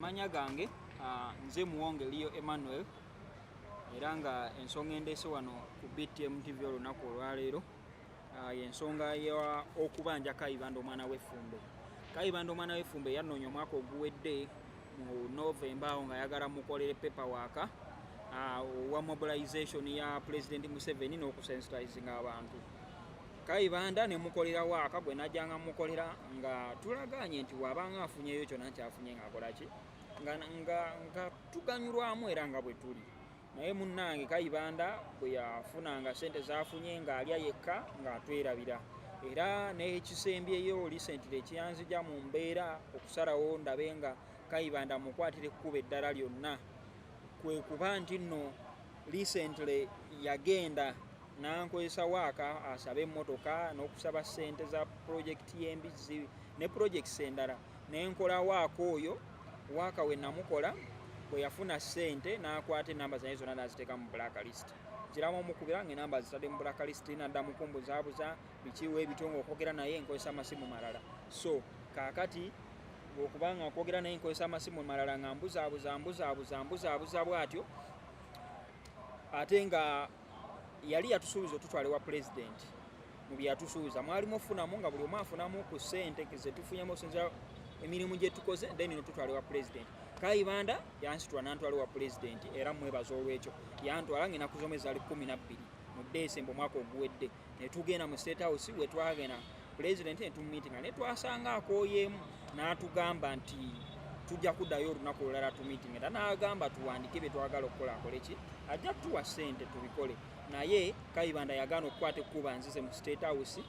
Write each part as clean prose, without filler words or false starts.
Manya gange nze Muwongeliyo Emmanuel era nga ensonga endeese wano ku BTM TV olunaku olwaleero y'ensonga ya okubanja Kayibanda omwana w'effumbe. Kayibanda omwana w'effumbe yanoonya omwaka oguwedde mu November awo nga ayagala mukolere paperwork wa mobilization ya President Museveni n'okusensitizinga abantu. Kayibanda ne mukolera waaka gwe najjanga mukolera nga tulaganye nti wabanga afunyeyo kyonna kyafunye ng'akola ki nga tuganyulwamu era nga bwe tuli. Naye munnange Kayibanda bwe yafunanga ssente z'afunye ng'alya yekka ng'atwerabira. Era n'ekisembyeyo recently ekyanzija mu mbeera okusalawo ndabe nga Kayibanda mukwatire ekkuba eddala lyonna kwe kuba nti nno recently yagenda n'ankozesa waaka asaba emmotoka n'okusaba ssente za pulojekiti y'embizzi ne pulojekiti endala. N'enkola waaka oyo waaka we namukola bwe yafuna ssente n'akwata ennamba zange zonna n'aziteeka mu blacklist. Nkiramu omukubira ng'ennamba zitadde mu blacklist n'adda mukumbuzaabuza bikiwa ebitongole okwogera naye nkozesa amasimu malala. So kaakati okubanga okwogera naye nkozesa amasimu malala nga mbuzaabuza bw'atyo ate nga yali yatusuubiza otutwale wa president mu byatusuubiza mwalimu ofunamu nga buli omu afunamu ku ssente ze tufunyemu osinza emirimu gye tukoze then notutwale wa president. Kayibanda yansitula n'antwala wa president era mwebaza olw'ekyo yantwala ng'ennaku zomwe zaali 12 mu December omwaka oguwedde ne tugenda mu State House we twagenda president ne tumumiitinga ne twasanga akooyeemu n'atugamba nti tujja kuddayo olunaku olulala tumiitinga era n'agamba tuwandike bye twagala okukola akole ki ajja kutuwa ssente tubikole. Naye Kayibanda yagaana okukwata ekkuba nzize mu State House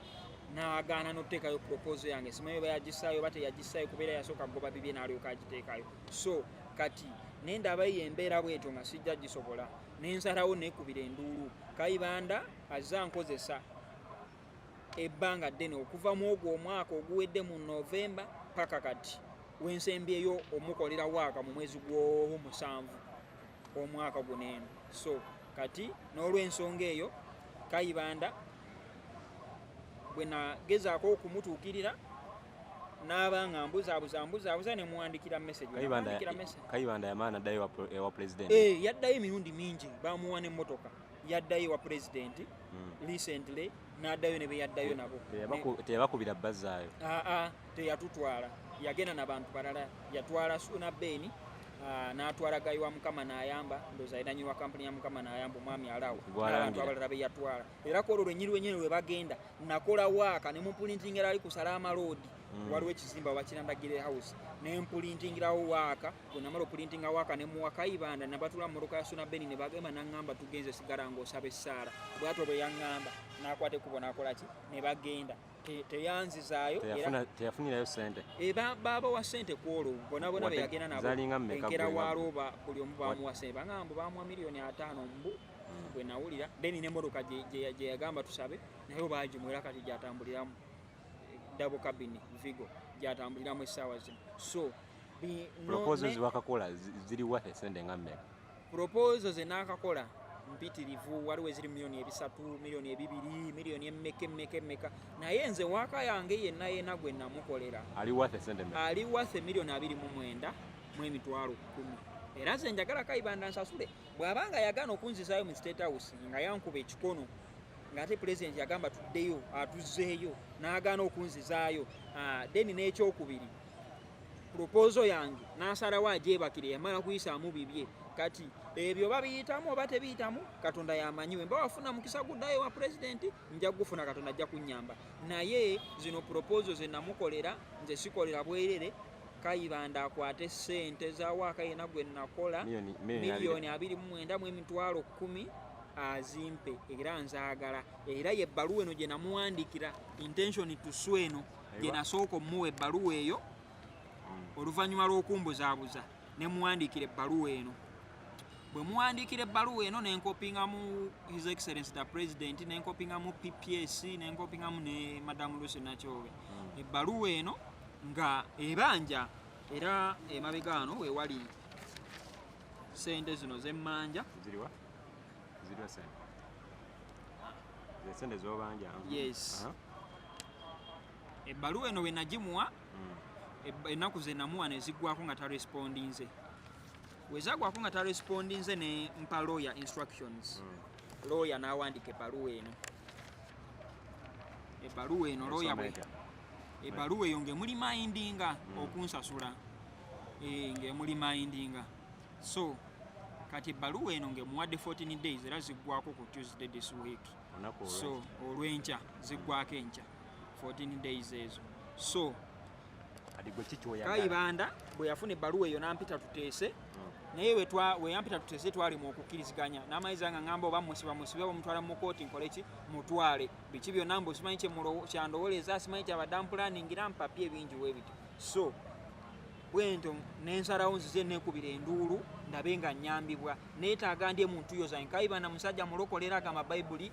n'agaana n'oteekayo proposal yange simanyi bayagisaayo bate yagisaayo kubeera yasooka goba bibye n'alyoka agiteekayo. So kati nendaba embeera bwetyo nga sijja gisobola nensalawo neekubira enduulu. Kayibanda azza nkozesa ebbanga ddene okuva mu ogwo omwaka oguwedde mu November paka kati wensembyeyo omukolera waaka mu mwezi gw'omusanvu omwaka guneeno. So kati n'olw'ensonga eyo Kayibanda bwe nagezaako okumutuukirira n'abanga mbuzaabuza ne muwandikira message. Kayibanda yamaana addayo ewa president. Yaddayo emirundi mingi bamuwa n'emmotoka yaddayo wa president recently n'addayo ne be yaddayo nabo. Teyabakubira bazzaayo. Teyatutwala yagenda n'abantu balala yatwala Suna Beni n'atwala gayi wa Mukama n'ayamba ndoza ayinanyi wa kampani ya Mukama n'ayamba omwami alawo abantu abalala be yatwala. Era ko olwo lwennyini lwe bagenda nakola waaka ne mumpulintingira ali ku Salama Road waliwo ekizimba wakirandagire house ne mpulintingirawo waaka bwe namala opulintinga waaka ne muwa Kayibanda ne batula mu mmotoka ya Suna Beni ne bagamba n'aŋŋamba tugenze sigala ng'osaba essaala bw'atyo bwe yaŋŋamba n'akwata ekkubo n'akola ki ne bagenda. Teyanzizaayo teyafunirayo ssente. Baba wa ssente ku olwo bonna be yagenda nabo enkera walooba buli omu bamuwa ssente bagamba bamuwa $5,000 mbu bwe nawulira then n'emmotoka gye yagamba tusabe naye baagimwera kati gyatambuliramu double cabin Vigo gyatambuliramu essaawa zino. So proposals wakakola ziriwa ssente nga mmeka? Proposals naakakola mpitirivu waliwo eziri $3 million, $2 million, emmeka naye nze waaka yange yenna gwe namukolera ali worth ssente mmeka? Ali worth $29,000 mu emitwalo 10. Era nze njagala Kayibanda nsasule bw'abanga yagaana okunzisaayo mu State House nga yankuba ekikono ng'ate president yagamba tuddeyo atuzzeeyo n'agaana okunzizaayo then n'ekyokubiri proposal yange n'asalawo agyebakire yamala kuyisaamu bibye. Kati ebyo babiyitamu oba tebiyitamu Katonda yamanyiwe mba wafuna mukisa guddayo wa president nja gufuna Katonda ajja kunnyamba. Naye zino proposal ze namukolera nze sikolera bwerere. Kayibanda akwate ssente za waaka yena gwe nakola $29,000 mu emitwalo 10 azimpe era nzaagala. Era ye ebbaluwa eno gye namuwandikira intention to sue eno gye nasooka omuwa ebbaluwa eyo oluvannyuma lw'okumbuzaabuza ne muwandikira ebbaluwa eno. Bwe muwandikira ebbaluwa eno ne nkopingamu His Excellency the President ne nkopingamu PPS ne nkopingamu ne Madam Lucy Nakyobe ebbaluwa eno nga ebanja era emabega wano we wali ssente zino z'emmanja ziriwa ssente z'obanja. Yes. Ebbaluwa eno we nagimuwa ennaku ze namuwa ne ziggwako nga tarespondinze. We zaggwako nga tarespondinze ne mpa lawyer instructions. Lawyer n'awandiika ebbaluwa eno lawyer bwe ebbaluwa eyo ng'emuli mindinga okunsasula ng'emuli mindinga. So kati ebbaluwa eno ng'emuwadde 14 days era ziggwako ku Tuesday this week. So olw'enkya ziggwako enkya 14 days ezo. So Kayibanda bwe yafuna ebbaluwa eyo n'ampita tuteese naye we yampita tuteese twali mu okukkiriziganya n'amayiza nga ngamba oba musiba bamutwala mu kooti nkole ki mutwale biki byonna mbu simanyi kyandowoleza simanyi kyabaddampulaningira mpapye ebingi webityo. So bwento nensalawo nzize nekubira enduulu ndabe nga nnyambibwa neetaaga ndi muntu yoza Kayibanda musajja mulokolera agamba Bayibuli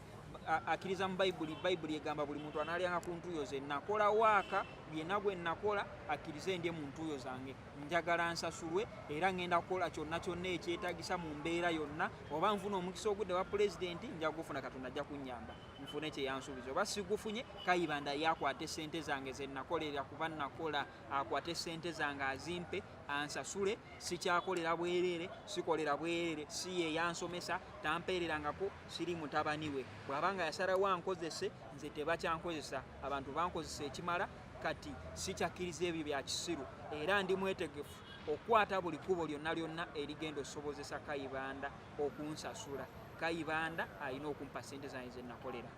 akkiriza mu Bayibuli egamba buli muntu analyanga ku ntuuyo ze. Nakola waaka byonna gwe nakola akkirize ndi mu ntuuyo zange njagala nsasulwe era ngenda kukola kyonna ekyetaagisa mu mbeera yonna oba nfuna omukisa ogudde wa pulezidenti nja gufuna Katonda ajja kunnyamba nfune kye yansuubiza oba sigufunye Kayibanda yakwate ssente zange ze nakolera kuba nakola akwate ssente zange azimpe ansasule sikyakolera bwereere sikolera bwereere si ye yansomesa tampeererangako siri mutabani we bw'abanga yasalawo ankozese nze tebakyankozesa abantu bankozesa ekimala kati sikyakkiriza ebyo bya kisiru era ndi mwetegefu okukwata buli kkubo lyonna erigenda okusobozesa Kayibanda okunsasula. Kayibanda alina okumpa ssente zange ze nakolera.